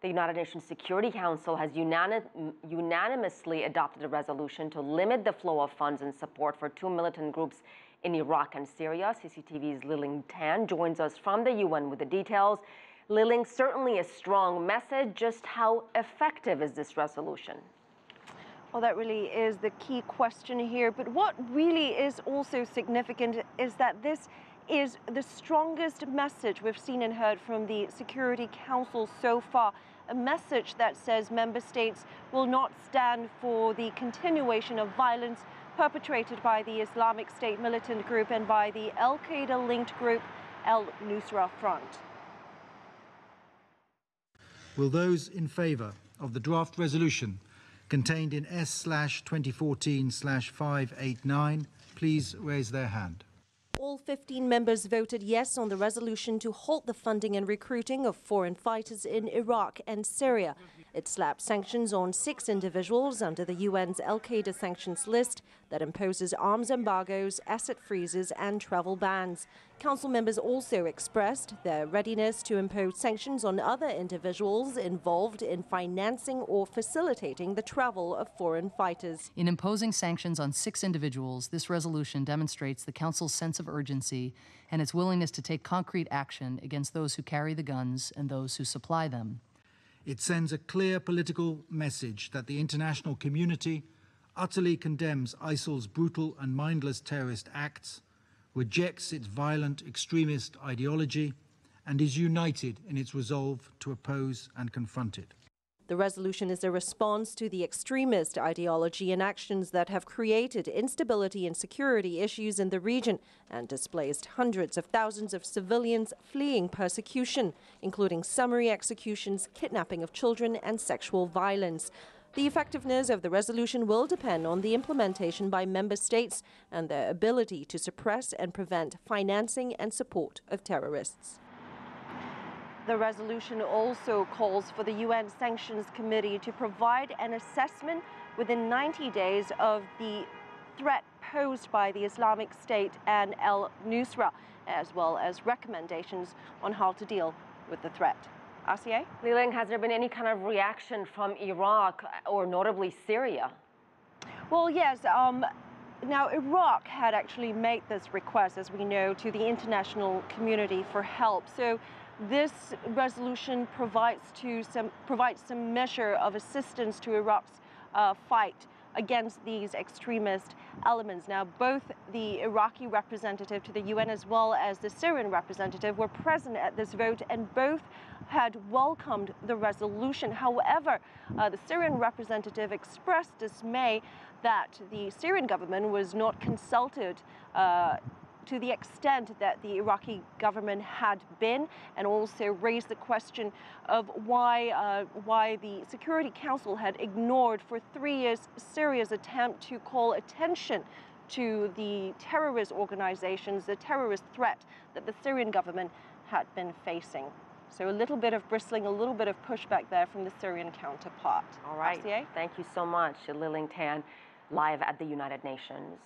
The United Nations Security Council has unanimously adopted a resolution to limit the flow of funds and support for two militant groups in Iraq and Syria. CCTV's Liling Tan joins us from the UN with the details. Liling, certainly a strong message. Just how effective is this resolution? Well, that really is the key question here. But what really is also significant is that this is the strongest message we've seen and heard from the Security Council so far. A message that says member states will not stand for the continuation of violence perpetrated by the Islamic State militant group and by the al-Qaeda-linked group al-Nusra Front. Will those in favour of the draft resolution contained in S/2014/589 please raise their hand? All 15 members voted yes on the resolution to halt the funding and recruiting of foreign fighters in Iraq and Syria. It slapped sanctions on 6 individuals under the UN's al-Qaeda sanctions list that imposes arms embargoes, asset freezes and travel bans. Council members also expressed their readiness to impose sanctions on other individuals involved in financing or facilitating the travel of foreign fighters. In imposing sanctions on 6 individuals, this resolution demonstrates the Council's sense of urgency and its willingness to take concrete action against those who carry the guns and those who supply them. It sends a clear political message that the international community utterly condemns ISIL's brutal and mindless terrorist acts, rejects its violent extremist ideology, and is united in its resolve to oppose and confront it. The resolution is a response to the extremist ideology and actions that have created instability and security issues in the region and displaced hundreds of thousands of civilians fleeing persecution, including summary executions, kidnapping of children, and sexual violence. The effectiveness of the resolution will depend on the implementation by member states and their ability to suppress and prevent financing and support of terrorists. The resolution also calls for the UN Sanctions Committee to provide an assessment within 90 days of the threat posed by the Islamic State and al-Nusra, as well as recommendations on how to deal with the threat. RCA? Liling, has there been any kind of reaction from Iraq or notably Syria? Well, yes. Now, Iraq had actually made this request, as we know, to the international community for help. So this resolution provides some measure of assistance to Iraq's fight against these extremist elements. Now, both the Iraqi representative to the UN as well as the Syrian representative were present at this vote, and both had welcomed the resolution. However, the Syrian representative expressed dismay that the Syrian government was not consulted to the extent that the Iraqi government had been, and also raised the question of why the Security Council had ignored for 3 years Syria's attempt to call attention to the terrorist organizations, the terrorist threat that the Syrian government had been facing. So a little bit of bristling, a little bit of pushback there from the Syrian counterpart. All right. RCA? Thank you so much, Liling Tan, live at the United Nations.